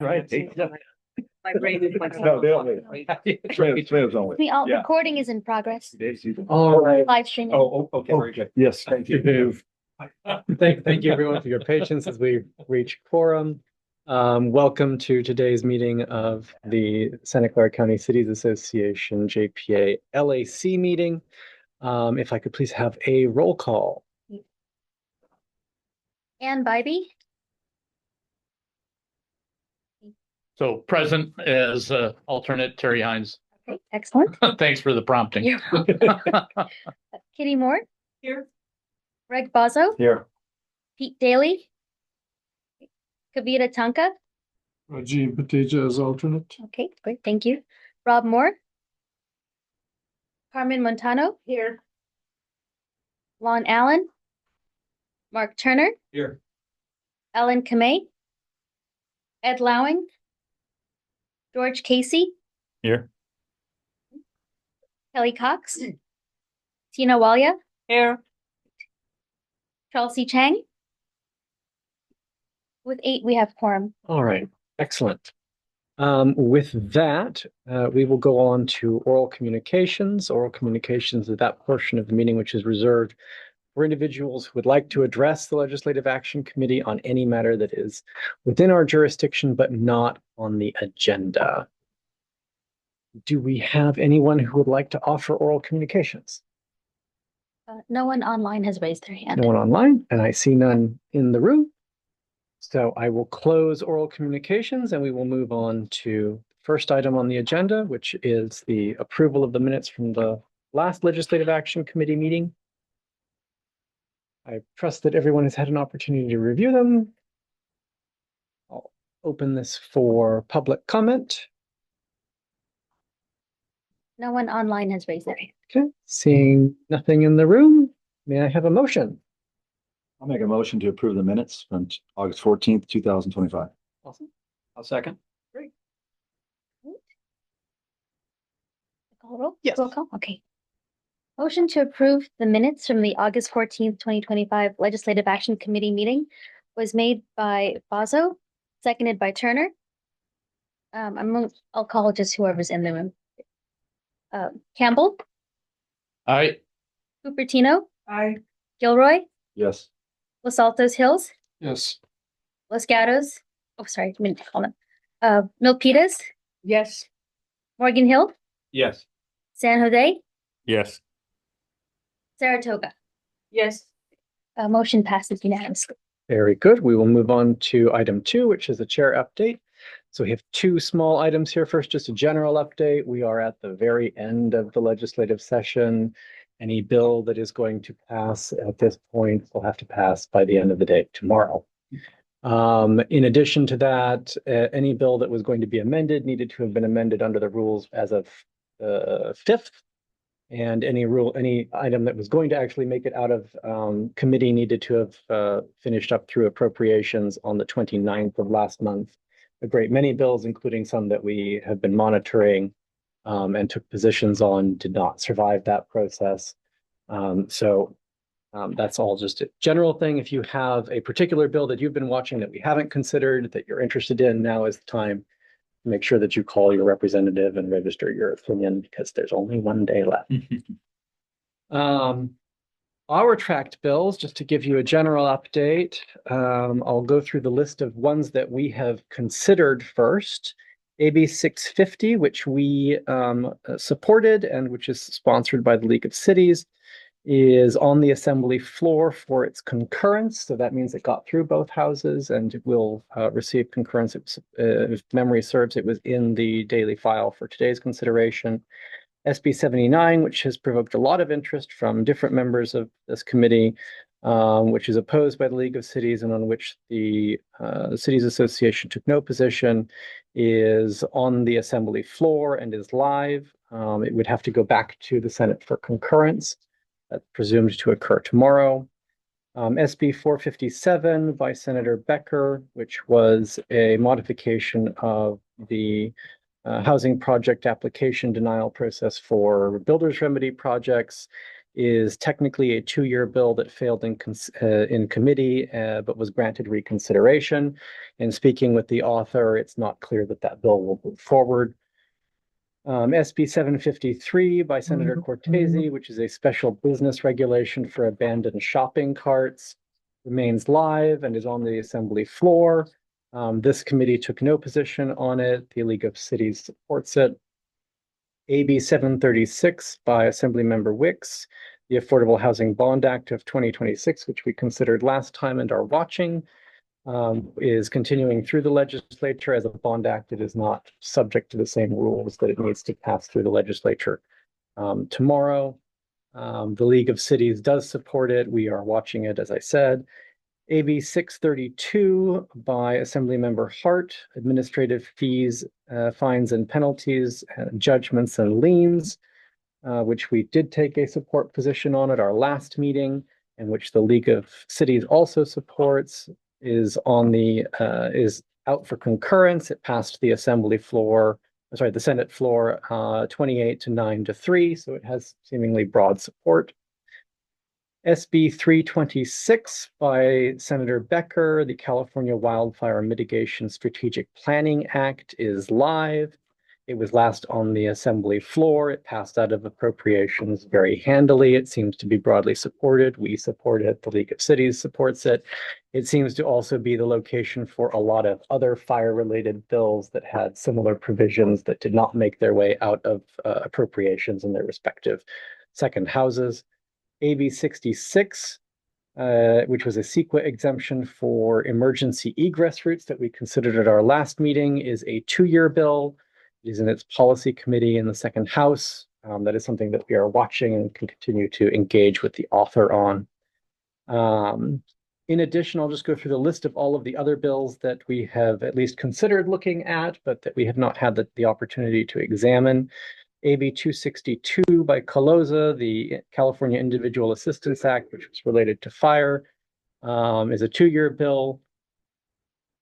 Right. My brain is like. No, they don't. Tomatoes only. The Yeah. recording is in progress. All right. Live streaming. Okay, very good. Yes, thank you. Thank you everyone for your patience as we reach quorum. Welcome to today's meeting of the Santa Clara County Cities Association JPA LAC meeting. If I could please have a roll call. Ann Bybee. So present as alternate Terry Hines. Okay, excellent. Thanks for the prompting. You're welcome. Kitty Moore. Here. Greg Bozzo. Here. Pete Daly. Kavita Tanka. Rajiv Bhatia as alternate. Okay, great, thank you. Rob Moore. Carmen Montano. Here. Lon Allen. Mark Turner. Here. Ellen Kamei. Ed Lowing. George Casey. Here. Kelly Cox. Tina Walia. Here. Chelsea Chang. With 8, we have quorum. All right, excellent. With that, we will go on to oral communications. Oral communications is that portion of the meeting which is reserved for individuals who would like to address the Legislative Action Committee on any matter that is within our jurisdiction but not on the agenda. Do we have anyone who would like to offer oral communications? No one online has raised their hand. No one online, and I see none in the room. So I will close oral communications and we will move on to the first item on the agenda, which is the approval of the minutes from the last Legislative Action Committee meeting. I trust that everyone has had an opportunity to review them. I'll open this for public comment. No one online has raised their hand. Okay, seeing nothing in the room, may I have a motion? I'll make a motion to approve the minutes from August 14th, 2025. Awesome. I'll second. Call roll? Yes. Roll call? Okay. Motion to approve the minutes from the August 14th, 2025 Legislative Action Committee meeting was made by Bozzo, seconded by Turner. I'll call just whoever's in the room. Campbell, Aye. Cupertino, Aye. Gilroy, Yes. Los Altos Hills, Yes. Los Gatos. Oh, sorry, I meant to call them. Milpitas, Yes. Morgan Hill, Yes. San Jose, Yes. Saratoga. Yes. Motion passes unanimously. Very good. We will move on to item 2, which is the chair update. So we have 2 small items here. First, just a general update. We are at the very end of the legislative session. Any bill that is going to pass at this point will have to pass by the end of the day tomorrow. In addition to that, any bill that was going to be amended needed to have been amended under the rules as of 5th. And any item that was going to actually make it out of committee needed to have finished up through appropriations on the 29th of last month. A great many bills, including some that we have been monitoring and took positions on, did not survive that process. So that's all just a general thing. If you have a particular bill that you've been watching that we haven't considered, that you're interested in, now is the time. Make sure that you call your representative and register your opinion because there's only one day left. Our tracked bills, just to give you a general update, I'll go through the list of ones that we have considered first. AB 650, which we supported and which is sponsored by the League of Cities, is on the assembly floor for its concurrence. So that means it got through both houses and it will receive concurrence. It was, if memory serves, it was in the daily file for today's consideration. SB 79, which has provoked a lot of interest from different members of this committee, which is opposed by the League of Cities and on which the Cities Association took no position, is on the assembly floor and is live. It would have to go back to the Senate for concurrence. That's presumed to occur tomorrow. SB 457 by Senator Becker, which was a modification of the housing project application denial process for builder's remedy projects, is technically a 2-year bill that failed in committee, but was granted reconsideration. And speaking with the author, it's not clear that that bill will move forward. SB 753 by Senator Cortese, which is a special business regulation for abandoned shopping carts, remains live and is on the assembly floor. This committee took no position on it. The League of Cities supports it. AB 736 by Assemblymember Wicks, the Affordable Housing Bond Act of 2026, which we considered last time and are watching, is continuing through the legislature. As a bond act, it is not subject to the same rules that it needs to pass through the legislature tomorrow. The League of Cities does support it. We are watching it, as I said. AB 632 by Assemblymember Hart, administrative fees, fines and penalties, judgments and liens, which we did take a support position on at our last meeting, and which the League of Cities also supports, is out for concurrence. It passed the Senate floor 28 to 9 to 3, so it has seemingly broad support. SB 326 by Senator Becker, the California Wildfire Mitigation Strategic Planning Act, is live. It was last on the assembly floor. It passed out of appropriations very handily. It seems to be broadly supported. We support it. The League of Cities supports it. It seems to also be the location for a lot of other fire-related bills that had similar provisions that did not make their way out of appropriations in their respective second houses. AB 66, which was a CEQA exemption for emergency egress routes that we considered at our last meeting, is a 2-year bill. It is in its policy committee in the second house. That is something that we are watching and can continue to engage with the author on. In addition, I'll just go through the list of all of the other bills that we have at least considered looking at, but that we have not had the opportunity to examine. AB 262 by Caloza, the California Individual Assistance Act, which was related to fire, is a 2-year bill.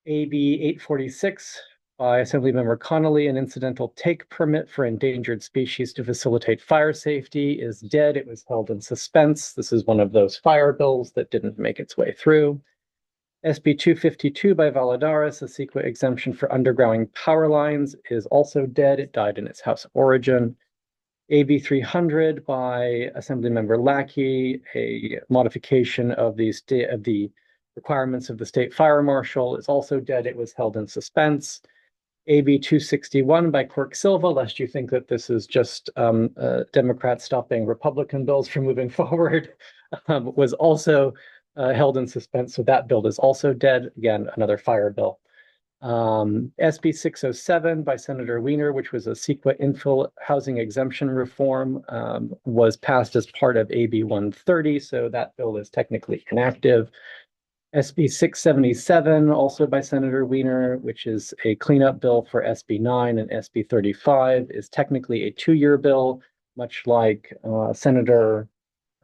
AB 846 by Assemblymember Connolly, an incidental take permit for endangered species to facilitate fire safety, is dead. It was held in suspense. This is one of those fire bills that didn't make its way through. SB 252 by Valladares, a CEQA exemption for underground power lines, is also dead. It died in its house of origin. AB 300 by Assemblymember Lackey, a modification of the requirements of the state fire marshal, is also dead. It was held in suspense. AB 261 by Quirk Silva, lest you think that this is just Democrats stopping Republican bills from moving forward, was also held in suspense. So that bill is also dead. Again, another fire bill. SB 607 by Senator Wiener, which was a CEQA infill housing exemption reform, was passed as part of AB 130. So that bill is technically inactive. SB 677, also by Senator Wiener, which is a cleanup bill for SB 9 and SB 35, is technically a 2-year bill, much like Senator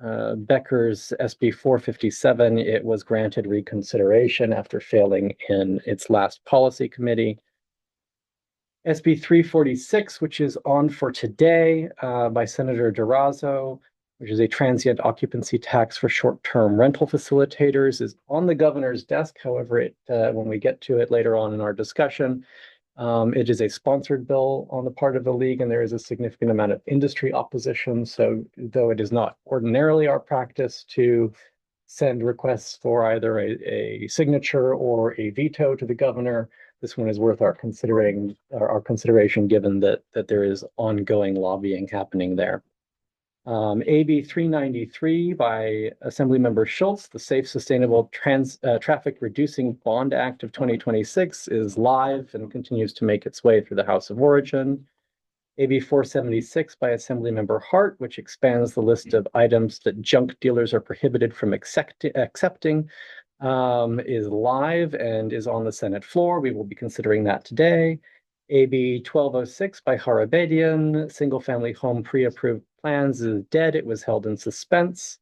Becker's SB 457. It was granted reconsideration after failing in its last policy committee. SB 346, which is on for today by Senator Durazo, which is a transient occupancy tax for short-term rental facilitators, is on the governor's desk. However, when we get to it later on in our discussion, it is a sponsored bill on the part of the league, and there is a significant amount of industry opposition. So though it is not ordinarily our practice to send requests for either a signature or a veto to the governor, this one is worth our consideration, given that there is ongoing lobbying happening there. AB 393 by Assemblymember Schultz, the Safe, Sustainable Traffic Reducing Bond Act of 2026, is live and continues to make its way through the House of Origin. AB 476 by Assemblymember Hart, which expands the list of items that junk dealers are prohibited from accepting, is live and is on the Senate floor. We will be considering that today. AB 1206 by Harabedian, single-family home pre-approved plans, is dead. It was held in suspense.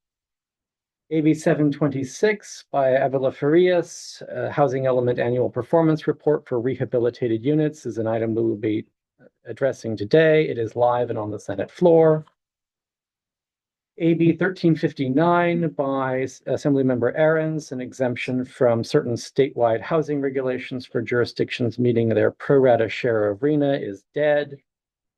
AB 726 by Avila Farias, Housing Element Annual Performance Report for Rehabilitated Units, is an item we will be addressing today. It is live and on the Senate floor. AB 1359 by Assemblymember Aaron's, an exemption from certain statewide housing regulations for jurisdictions meeting their pro rata share of RENA is dead.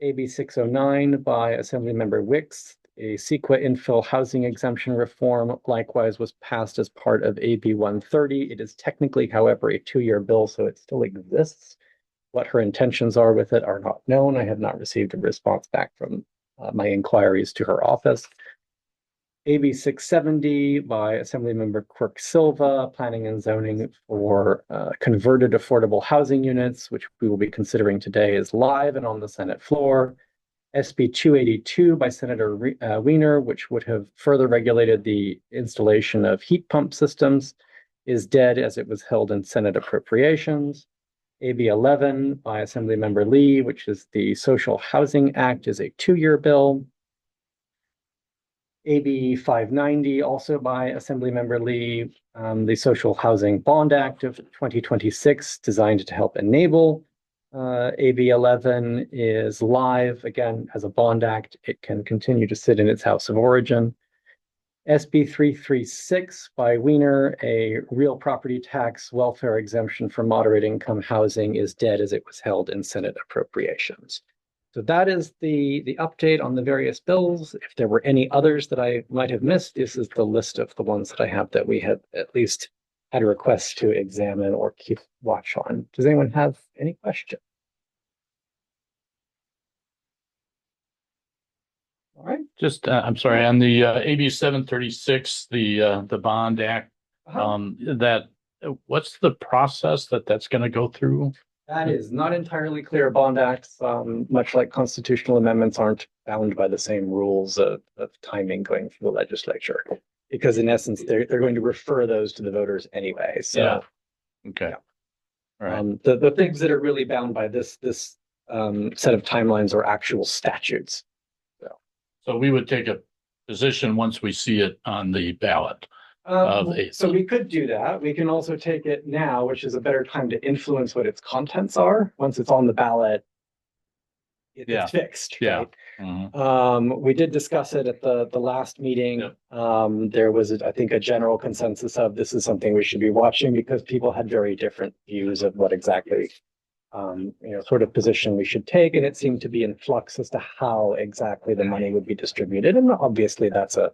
AB 609 by Assemblymember Wicks, a CEQA infill housing exemption reform, likewise was passed as part of AB 130. It is technically, however, a 2-year bill, so it still exists. What her intentions are with it are not known. I have not received a response back from my inquiries to her office. AB 670 by Assemblymember Quirk Silva, planning and zoning for converted affordable housing units, which we will be considering today, is live and on the Senate floor. SB 282 by Senator Wiener, which would have further regulated the installation of heat pump systems, is dead as it was held in Senate appropriations. AB 11 by Assemblymember Lee, which is the Social Housing Act, is a 2-year bill. AB 590, also by Assemblymember Lee, the Social Housing Bond Act of 2026, designed to help enable. AB 11 is live, again, as a bond act. It can continue to sit in its house of origin. SB 336 by Wiener, a real property tax welfare exemption for moderate income housing, is dead as it was held in Senate appropriations. So that is the update on the various bills. If there were any others that I might have missed, this is the list of the ones that I have that we have at least had a request to examine or keep watch on. Does anyone have any questions? All right. Just, I'm sorry, on the AB 736, the Bond Act, what's the process that's going to go through? That is not entirely clear. Bond acts, much like constitutional amendments, aren't bound by the same rules of timing going through the legislature. Because in essence, they're going to refer those to the voters anyway. So, yeah. Okay. Yeah. All right. The things that are really bound by this set of timelines are actual statutes. So we would take a position once we see it on the ballot. So we could do that. We can also take it now, which is a better time to influence what its contents are. Once it's on the ballot, it's fixed. Yeah. Right? Mm-hmm. We did discuss it at the last meeting. Yep. There was, I think, a general consensus of this is something we should be watching because people had very different views of what exactly sort of position we should take. And it seemed to be in flux as to how exactly the money would be distributed. And obviously that's a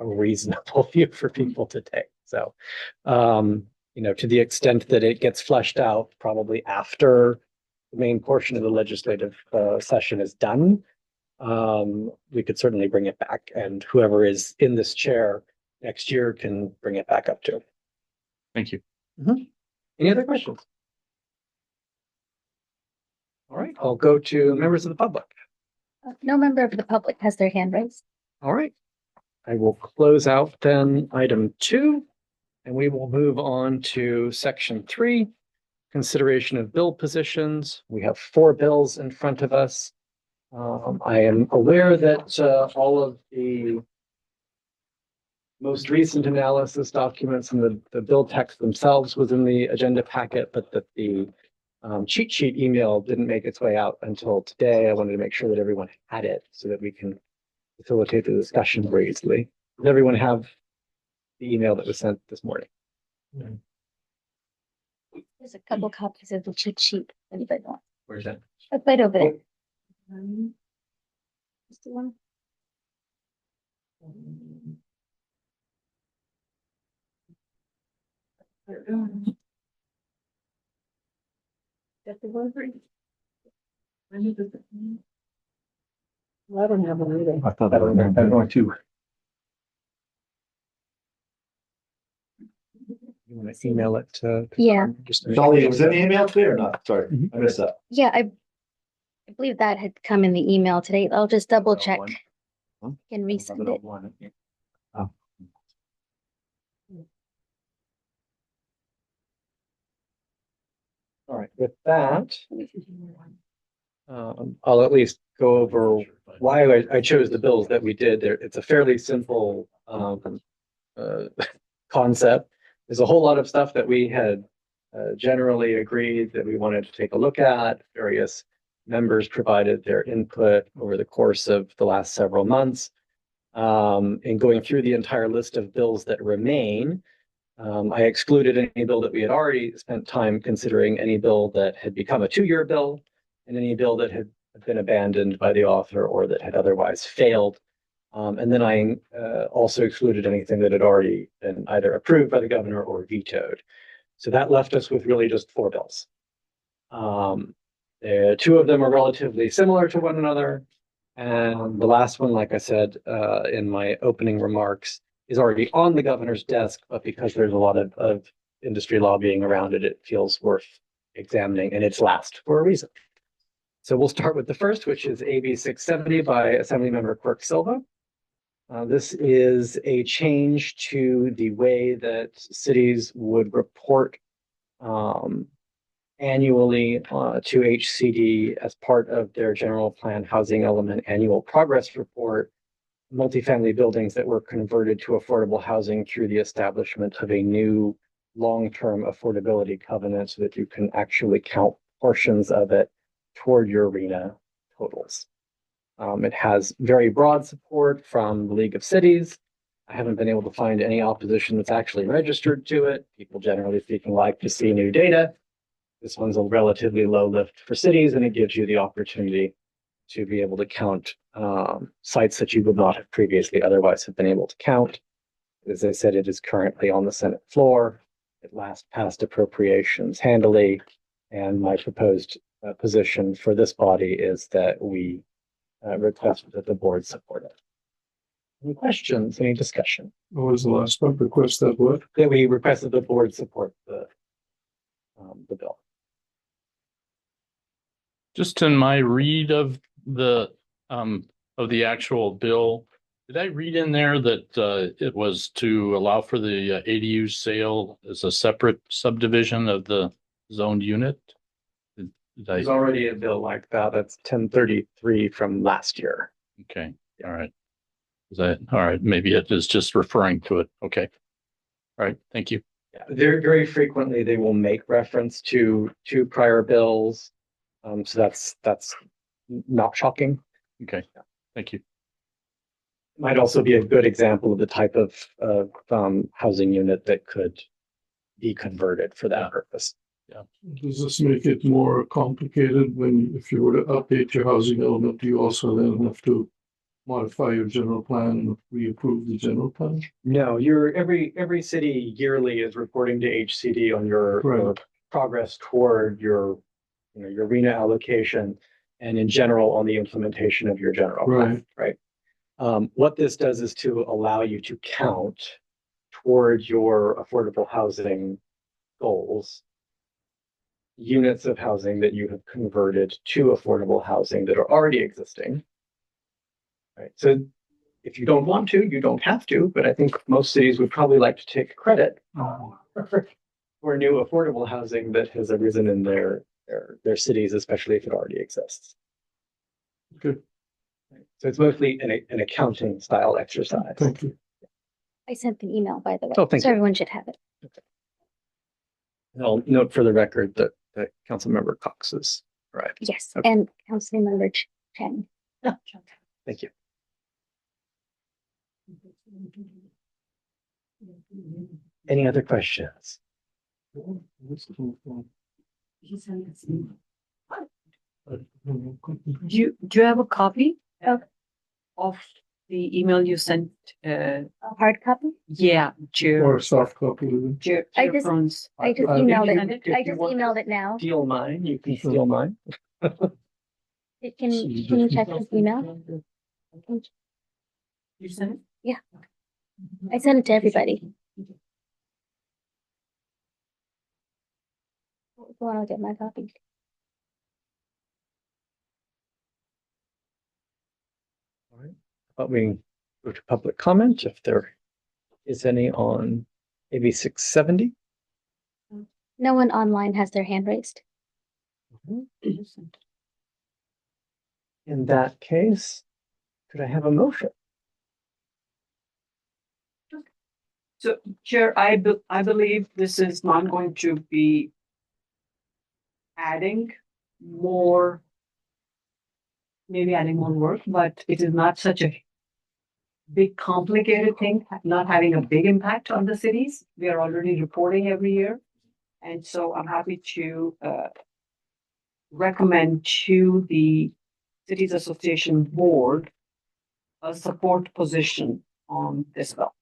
reasonable view for people to take. So, to the extent that it gets fleshed out probably after the main portion of the legislative session is done, we could certainly bring it back, and whoever is in this chair next year can bring it back up too. Thank you. Mm-hmm. Any other questions? All right, I'll go to members of the public. No member of the public has their hand raised. All right. I will close out then item 2, and we will move on to section 3, consideration of bill positions. We have 4 bills in front of us. I am aware that all of the most recent analysis documents and the bill text themselves was in the agenda packet, but that the cheat sheet email didn't make its way out until today. I wanted to make sure that everyone had it so that we can facilitate the discussion very easily. Does everyone have the email that was sent this morning? There's a couple copies of the cheat sheet. Anybody wants? Where's that? That's right over there. Just the one. Got the one for you? Well, I don't have one either. I thought that was going to. You want to email it to? Yeah. Just to make Dolly, sure. was in the email today or not? Sorry, Mhm. I missed that. Yeah, I believe that had come in the email today. I'll just double check Huh? and resend it. Oh. All right, with that, I'll at least go over why I chose the bills that we did there. It's a fairly simple concept. There's a whole lot of stuff that we had generally agreed that we wanted to take a look at. Various members provided their input over the course of the last several months. In going through the entire list of bills that remain, I excluded any bill that we had already spent time considering, any bill that had become a 2-year bill, and any bill that had been abandoned by the author or that had otherwise failed. And then I also excluded anything that had already been either approved by the governor or vetoed. So that left us with really just 4 bills. 2 of them are relatively similar to one another. And the last one, like I said in my opening remarks, is already on the governor's desk, but because there's a lot of industry lobbying around it, it feels worth examining, and it's last for a reason. So we'll start with the first, which is AB 670 by Assemblymember Quirk Silva. This is a change to the way that cities would report annually to HCD as part of their general plan housing element annual progress report, multifamily buildings that were converted to affordable housing through the establishment of a new long-term affordability covenant so that you can actually count portions of it toward your RENA totals. It has very broad support from the League of Cities. I haven't been able to find any opposition that's actually registered to it. People generally speaking like to see new data. This one's a relatively low lift for cities, and it gives you the opportunity to be able to count sites that you would not have previously otherwise have been able to count. As I said, it is currently on the Senate floor. It last passed appropriations handily, and my proposed position for this body is that we request that the board support it. Any questions, any discussion? What was the last one? Request that what? That we request that the board support the bill. Just in my read of the actual bill, did I read in there that it was to allow for the ADU sale as a separate subdivision of the zoned unit? Did I? There's already a bill like that. That's 1033 from last year. Okay, all right. All right, maybe it is just referring to it. Okay. All right, thank you. Yeah, very frequently they will make reference to prior bills. So that's not shocking. Okay, thank you. Might also be a good example of the type of housing unit that could be converted for that purpose. Does this make it more complicated if you were to update your housing element, do you also then have to modify your general plan and reapprove the general plan? No, every city yearly is reporting to HCD on your progress toward your RENA allocation, and in general on the implementation of your general plan, right? What this does is to allow you to count towards your affordable housing goals, units of housing that you have converted to affordable housing that are already existing. Right. So if you don't want to, you don't have to, but I think most cities would probably like to take credit for new affordable housing that has arisen in their cities, especially if it already exists. Okay. So it's mostly an accounting style exercise. Thank you. I sent the email, by the way. Oh, thank so you. everyone should have it. I'll note for the record that Councilmember Cox is right. Yes, Okay. and Councilmember Chen. Thank you. Any other questions? Do you have a copy of the email you sent? A hard copy? Yeah, Or a soft copy of it. I just emailed it. if I you just want emailed it now. Steal mine, you can steal mine. Can you check his email? You sent it? I sent it to everybody. Go on, I'll get my copy. All right. But we go to public comment if there is any on AB 670. No one online has their hand raised. In that case, could I have a motion? So, Chair, I believe this is not going to be adding more, maybe adding more work, but it is not such a big complicated thing, not having a big impact on the cities. We are already reporting every year. And so I'm happy to recommend to the Cities Association Board a support position on this bill.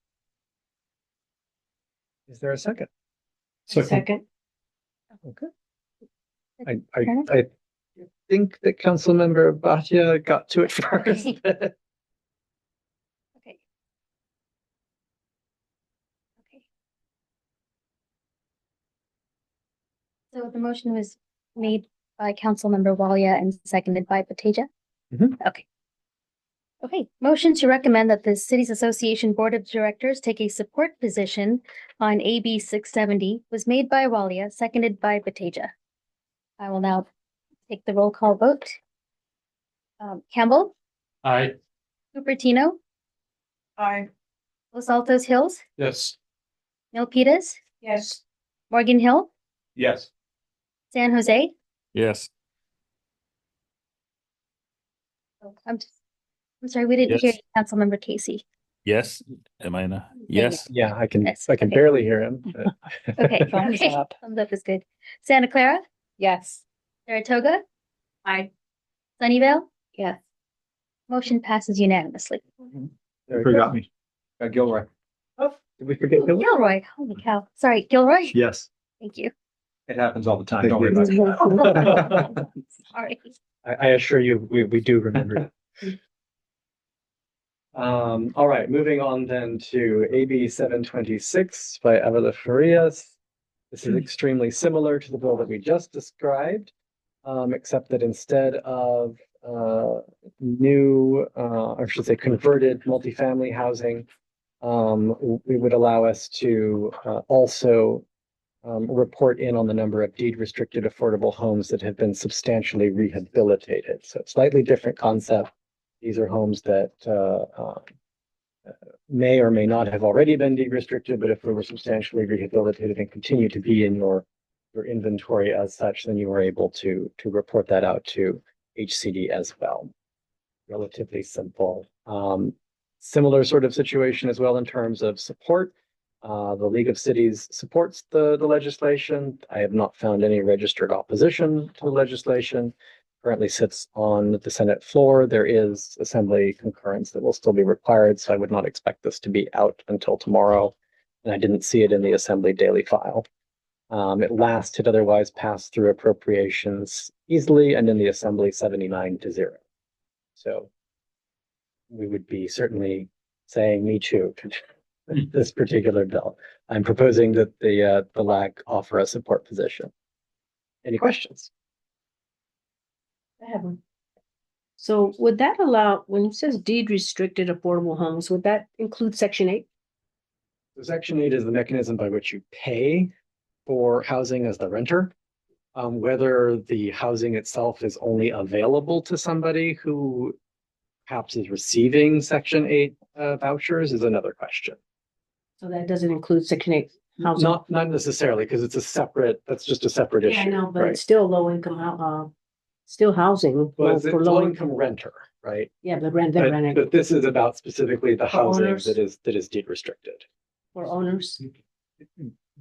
Is there a second? Second, Okay. I think that Councilmember Bhatia got to it first. Okay. Okay. Okay. So the motion was made by Councilmember Walia and seconded by Bateja? Mhm. Okay. Okay, motion to recommend that the Cities Association Board of Directors take a support position on AB 670 was made by Walia, seconded by Bateja. I will now take the roll call vote. Campbell, I, Cupertino, aye. Los Altos Hills, Yes. Milpitas, Yes. Morgan Hill, Yes. San Jose. Yes. Oh, I'm sorry, we didn't hear Yes. you, Councilmember Casey. Yes. Am I not? Yes. Yeah, I can Yes, okay. barely hear him. Okay. Thumbs okay. up. Thumbs up is good. Santa Clara, Yes. Saratoga, Aye. Sunnyvale, Yes. motion passes unanimously. Very Forgot good. me. Gilroy. Did we forget Gilroy? Gilroy, holy cow. Sorry, Gilroy. Yes, Thank you. it happens all the time. Don't worry about it. Sorry. I assure you, we do remember. All right, moving on then to AB 726 by Avila Farias. This is extremely similar to the bill that we just described, except that instead of new, or I should say converted multifamily housing, we would allow us to also report in on the number of deed restricted affordable homes that have been substantially rehabilitated. So slightly different concept. These are homes that may or may not have already been deed restricted, but if they were substantially rehabilitated and continue to be in your inventory as such, then you are able to report that out to HCD as well. Relatively simple. Similar sort of situation as well in terms of support. The League of Cities supports the legislation. I have not found any registered opposition to the legislation. Currently sits on the Senate floor. There is Assembly concurrence that will still be required, so I would not expect this to be out until tomorrow. And I didn't see it in the Assembly daily file. It last had otherwise passed through appropriations easily, and in the Assembly 79-0. So we would be certainly saying me too to this particular bill. I'm proposing that the LAC offer a support position. Any questions? I have one. So would that allow, when it says deed restricted affordable homes, would that include section 8? So Section 8 is the mechanism by which you pay for housing as the renter. Whether the housing itself is only available to somebody who perhaps is receiving Section 8 vouchers is another question. So that doesn't include section 8 housing? Not necessarily, because it's that's just a separate issue. Yeah, I know, but right? it's still low income, still housing. Well, low- it's for low low income renter, right? Yeah, but they're renting But this is about specifically the housing owners? that is deed restricted. for owners.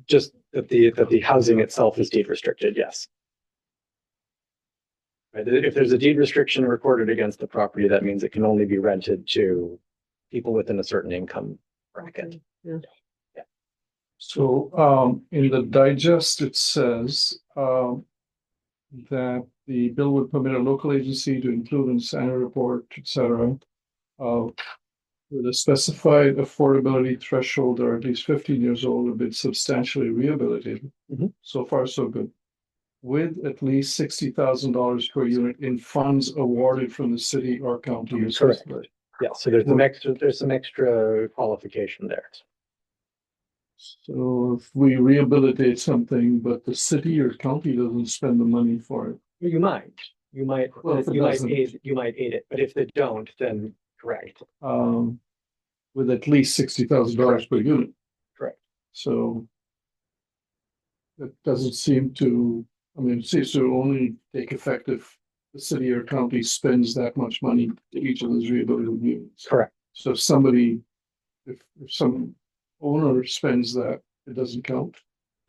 Just that the housing itself is deed restricted, yes. Right, if there's a deed restriction recorded against the property, that means it can only be rented to people within a certain income bracket. Yeah. So, in the digest, it says, that the bill would permit a local agency to include in its annual report, et cetera, with a specified affordability threshold or at least 15 years old, have been substantially rehabilitated. Mhm. So far, so good. With at least $60,000 per unit in funds awarded from the city or county. Correct. Yeah, so there's some extra qualification there. So if we rehabilitate something, but the city or county doesn't spend the money for it. You might Well, if it doesn't- you might aid it, but if they don't, then correct. With at least $60,000 per unit. Correct. So. That doesn't seem to, I mean, it seems to only take effect if the city or county spends that much money to each of those rehabilitative units. Correct. So if somebody, if some owner spends that, it doesn't count?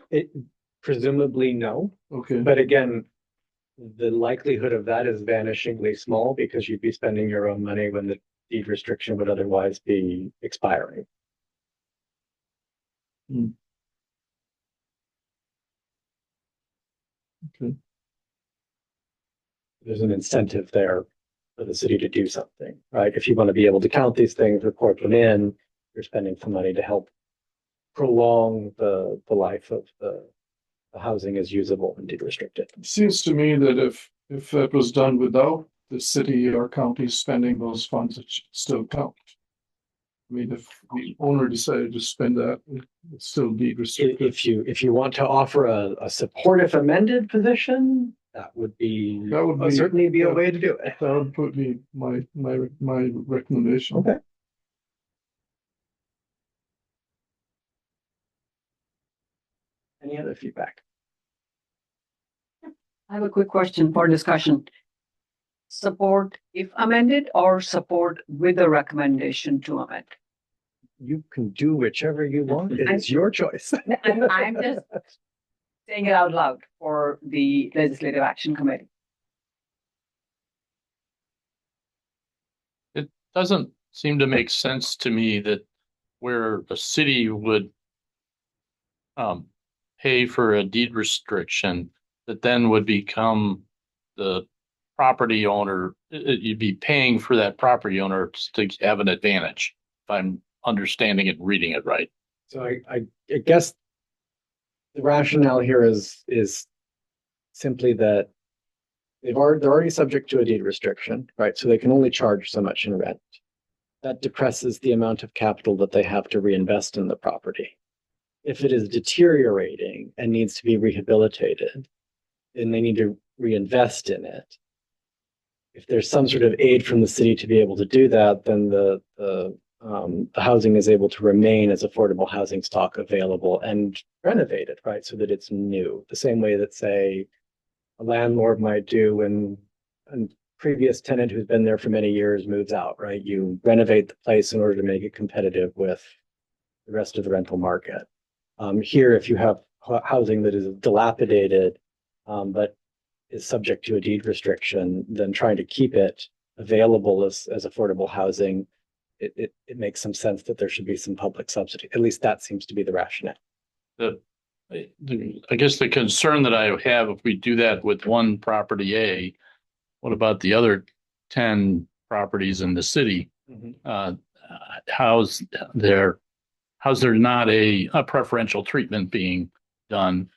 It presumably no, Okay, but again, the likelihood of that is vanishingly small because you'd be spending your own money when the deed restriction would otherwise be expiring. okay. There's an incentive there for the city to do something, right? If you want to be able to count these things, report them in, you're spending some money to help prolong the life of the housing as usable and deed restricted. It seems to me that if that was done without the city or county spending those funds, it should still count. I mean, if the owner decided to spend that, it's still deed restricted. If you want to offer a supportive amended position, that would certainly be a way to do it. That would put me my recommendation. Okay. Any other feedback? I have a quick question for discussion. Support if amended or support with a recommendation to amend? You can do whichever you want. It is your choice. I'm just saying it out loud for the Legislative Action Committee. It doesn't seem to make sense to me that where a city would pay for a deed restriction that then would become the property owner, you'd be paying for that property owner to have an advantage, if I'm understanding it and reading it right. So I guess the rationale here is simply that they're already subject to a deed restriction, right? So they can only charge so much in rent. That depresses the amount of capital that they have to reinvest in the property. If it is deteriorating and needs to be rehabilitated, then they need to reinvest in it. If there's some sort of aid from the city to be able to do that, then the housing is able to remain as affordable housing stock available and renovated, right? So that it's new, the same way that, say, a landlord might do when a previous tenant who's been there for many years moves out, right? You renovate the place in order to make it competitive with the rest of the rental market. Here, if you have housing that is dilapidated, but is subject to a deed restriction, then trying to keep it available as affordable housing, it makes some sense that there should be some public subsidy. At least that seems to be the rationale. I guess the concern that I have, if we do that with one property A, what about the other 10 properties in the city? How's there not a preferential treatment being done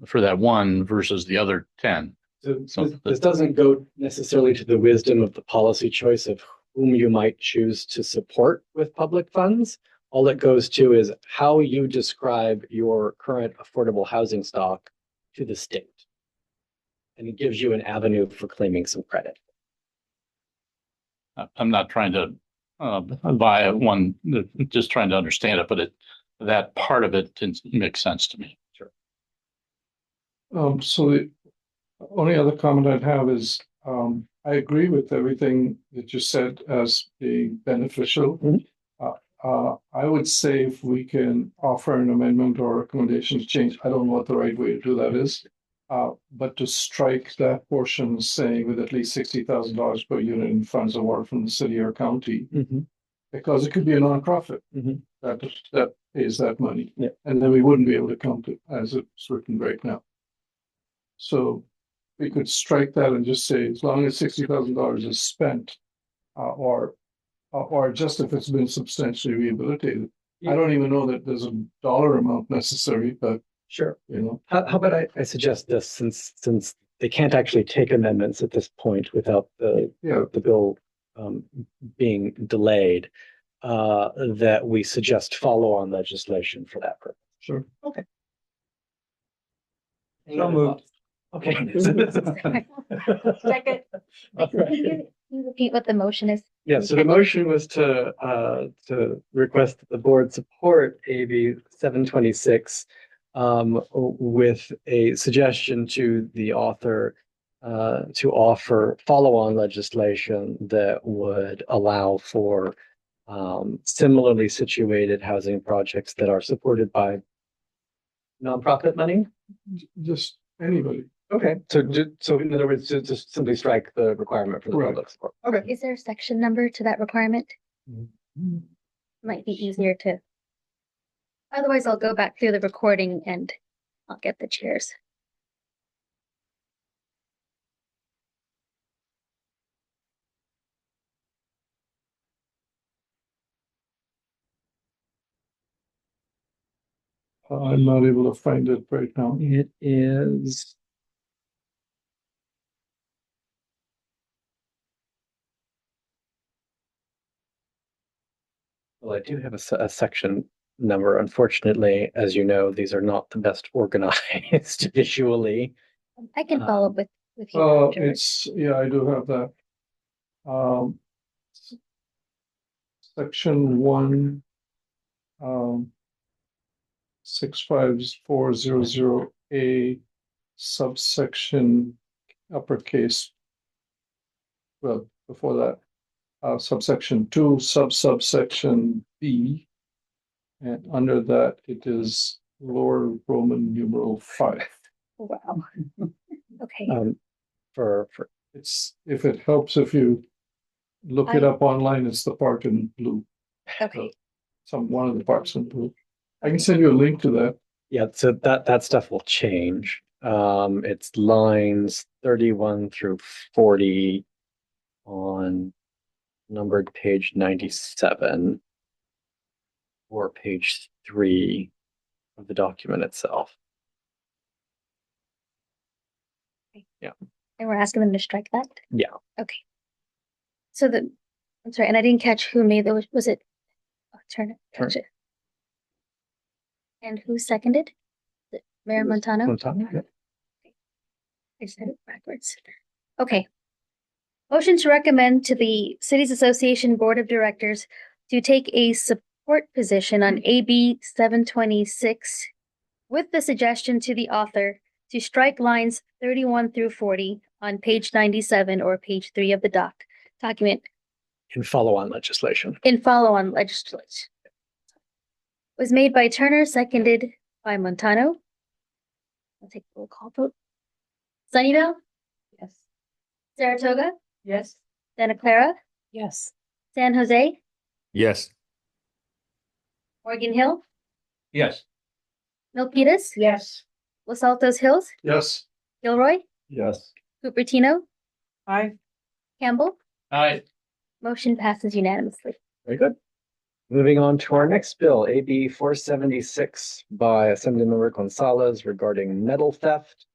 for that one versus the other 10? So this doesn't go necessarily to the wisdom of the policy choice of whom you might choose to support with public funds. All it goes to is how you describe your current affordable housing stock to the state. And it gives you an avenue for claiming some credit. I'm not trying to buy one, just trying to understand it, but that part of it makes sense to me. Sure. So the only other comment I'd have is, I agree with everything that you said as being beneficial. I would say if we can offer an amendment or recommendation to change, I don't know what the right way to do that is. But to strike that portion saying with at least $60,000 per unit in funds awarded from the city or county, because it could be a nonprofit that pays that money. Yeah. And then we wouldn't be able to count it as it's written right now. So we could strike that and just say, as long as $60,000 is spent, or just if it's been substantially rehabilitated. I don't even know that there's a dollar amount necessary, but sure. How about I suggest this, since they can't actually take amendments at this point without the bill being delayed, that we suggest follow-on legislation for that purpose. Sure. Okay. So moved. Okay. Second. Can you repeat what the motion is? Yeah, so the motion was to request that the board support AB 726 with a suggestion to the author to offer follow-on legislation that would allow for similarly situated housing projects that are supported by nonprofit money. Just anybody. Okay, so in other words, just simply strike the requirement for the Right. public support. Okay. Is there a section number to that requirement? Might be easier to. Otherwise, I'll go back through the recording and I'll get the chairs. I'm not able to find it right now. It is. Well, I do have a section number. Unfortunately, as you know, these are not the best organized visually. I can follow up with you. afterwards. I do have that. Section 1, 65400A, subsection uppercase. Well, before that, subsection 2, subsection B. And under that, it is lower Roman numeral 5. Wow. Okay. For It's, if it helps, if you look it I- up online, it's the part in blue. Okay. One of the parts in blue. I can send you a link to that. yeah, so that stuff will change. It's lines 31 through 40 on numbered page 97 or page 3 of the document itself. And we're asking them to strike that? Yeah. Okay. So I'm sorry, and I didn't catch who made those, was it? Oh, Turner, Turner. gotcha. And who seconded? Is it Mayor Montano? Yeah. I said it backwards. Okay. Motion to recommend to the Cities Association Board of Directors to take a support position on AB 726 with the suggestion to the author to strike lines 31 through 40 on page 97 or page 3 of the document In follow-on legislation. in follow-on legislation. Was made by Turner, seconded by Montano. I'll take a roll call vote. Sunnyvale, Yes. Saratoga, Yes. Santa Clara, Yes. San Jose, Yes. Morgan Hill, Yes. Milpitas, Yes. Los Altos Hills, Yes. Gilroy, Yes. Cupertino, Aye. Campbell. Aye. Motion passes unanimously. Very good. Moving on to our next bill, AB 476 by Assemblymember Gonzalez regarding metal theft.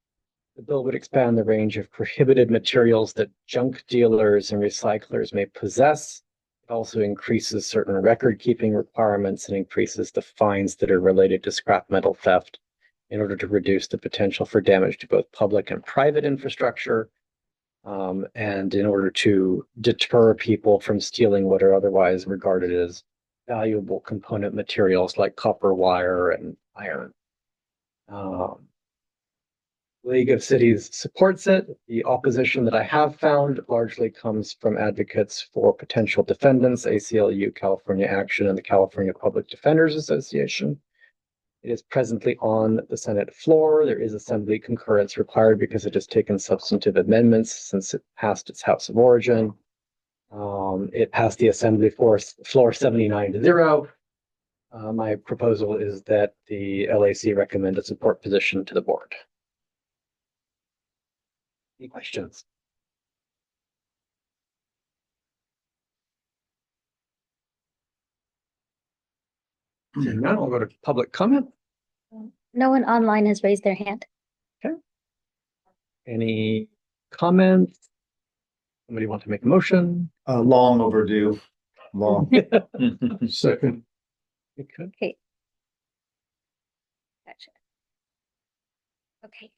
The bill would expand the range of prohibited materials that junk dealers and recyclers may possess. It also increases certain record-keeping requirements and increases the fines that are related to scrap metal theft in order to reduce the potential for damage to both public and private infrastructure, and in order to deter people from stealing what are otherwise regarded as valuable component materials like copper wire and iron. League of Cities supports it. The opposition that I have found largely comes from advocates for potential defendants, ACLU, California Action, and the California Public Defenders Association. It is presently on the Senate floor. There is Assembly concurrence required because it has taken substantive amendments since it passed its House of Origin. It passed the Assembly floor 79-0. My proposal is that the LAC recommend a support position to the board. Any questions? Seeing none, I'll go to public comment. No one online has raised their hand. Any comments? Somebody want to make a motion? Long overdue. Long. Second. Okay. Gotcha. Okay.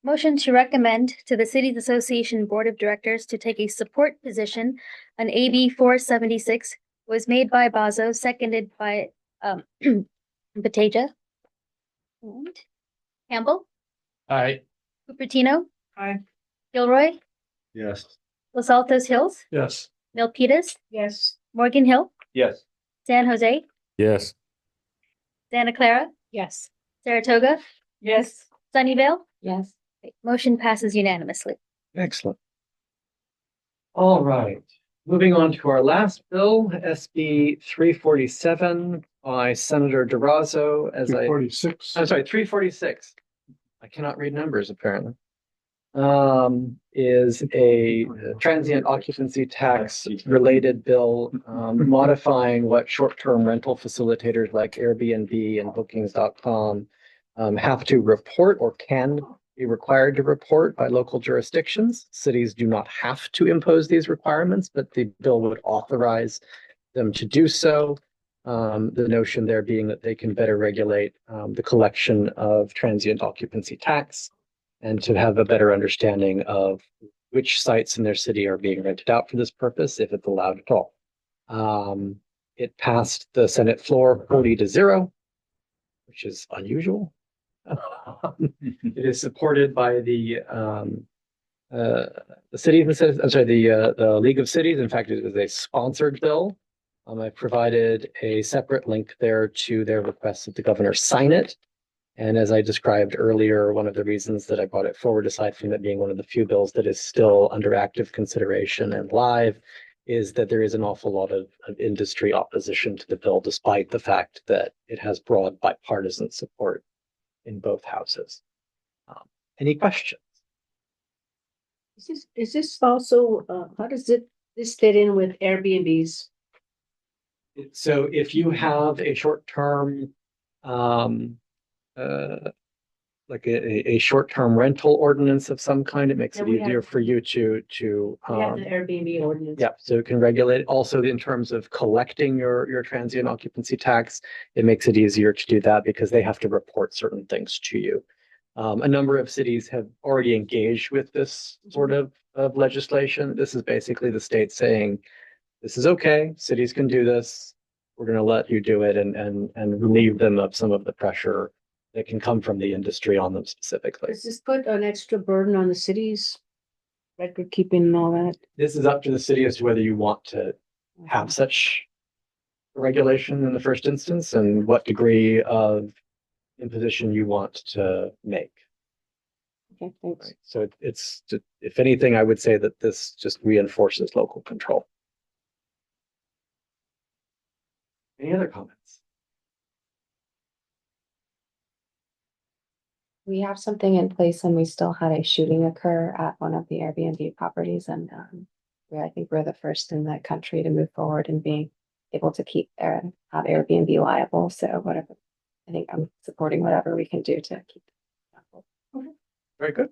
Motion to recommend to the Cities Association Board of Directors to take a support position on AB 476 was made by Bazo, seconded by Bateja. And Campbell, Aye. Cupertino, Aye. Gilroy, Yes. Los Altos Hills, Yes. Milpitas, Yes. Morgan Hill, Yes. San Jose, Yes. Santa Clara, Yes. Saratoga, Yes. Sunnyvale. Yes. Motion passes unanimously. Excellent. All right, moving on to our last bill, SB 347 by Senator DeRosso, as I, 246. I'm sorry, 346. I cannot read numbers apparently. Is a transient occupancy tax related bill, modifying what short-term rental facilitators like Airbnb and bookings.com have to report or can be required to report by local jurisdictions. Cities do not have to impose these requirements, but the bill would authorize them to do so. The notion there being that they can better regulate the collection of transient occupancy tax and to have a better understanding of which sites in their city are being rented out for this purpose, if it's allowed at all. It passed the Senate floor 40-0, which is unusual. It is supported by the city, I'm sorry, the League of Cities. In fact, it is a sponsored bill. I provided a separate link there to their request that the governor sign it. And as I described earlier, one of the reasons that I brought it forward, aside from it being one of the few bills that is still under active consideration and live, is that there is an awful lot of industry opposition to the bill, despite the fact that it has broad bipartisan support in both houses. Any questions? Is this also, how does this fit in with Airbnbs? So if you have a short-term, like a short-term rental ordinance of some kind, it makes Yeah, it we easier have- for you to We have the Airbnb ordinance. yeah, so it can regulate also in terms of collecting your transient occupancy tax. It makes it easier to do that because they have to report certain things to you. A number of cities have already engaged with this sort of legislation. This is basically the state saying, this is okay, cities can do this. We're going to let you do it and relieve them of some of the pressure that can come from the industry on them specifically. Does this put an extra burden on the cities? Record keeping and all that? This is up to the city as to whether you want to have such regulation in the first instance and what degree of imposition you want to make. Okay, thanks. Right. So it's, if anything, I would say that this just reinforces local control. Any other comments? We have something in place and we still had a shooting occur at one of the Airbnb properties and I think we're the first in the country to move forward and being able to have Airbnb liable. So whatever, I think I'm supporting whatever we can do to keep. Very good.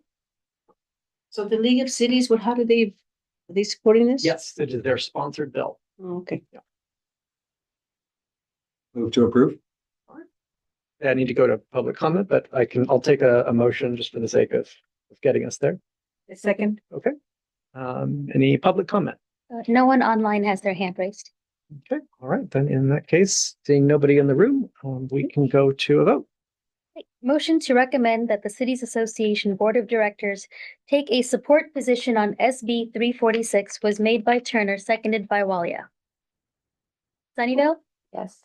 So the League of Cities, are they supporting this? Yes, it is their sponsored bill. Oh, okay. Move to approve. I need to go to public comment, but I'll take a motion just for the sake of getting us there. A second. Okay. Any public comment? No one online has their hand raised. Okay, all right, then in that case, seeing nobody in the room, we can go to a vote. Motion to recommend that the Cities Association Board of Directors take a support position on SB 346 was made by Turner, seconded by Walia. Sunnyvale, Yes.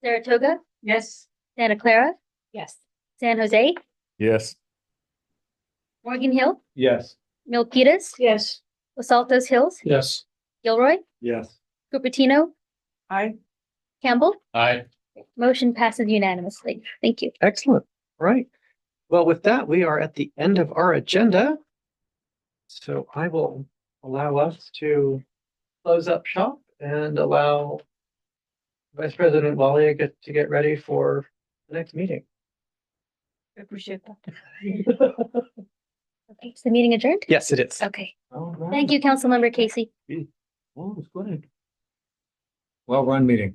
Saratoga, Yes. Santa Clara, Yes. San Jose, Yes. Morgan Hill, Yes. Milpitas, Yes. Los Altos Hills, Yes. Gilroy, Yes. Cupertino, Aye. Campbell. Aye. Motion passes unanimously. Thank you. Excellent, all right. Well, with that, we are at the end of our agenda. So I will allow us to close up shop and allow Vice President Walia to get ready for the next meeting. I appreciate that. Okay, is the meeting adjourned? Yes, it is. Okay. Thank you, Councilmember Casey. Well-run meeting.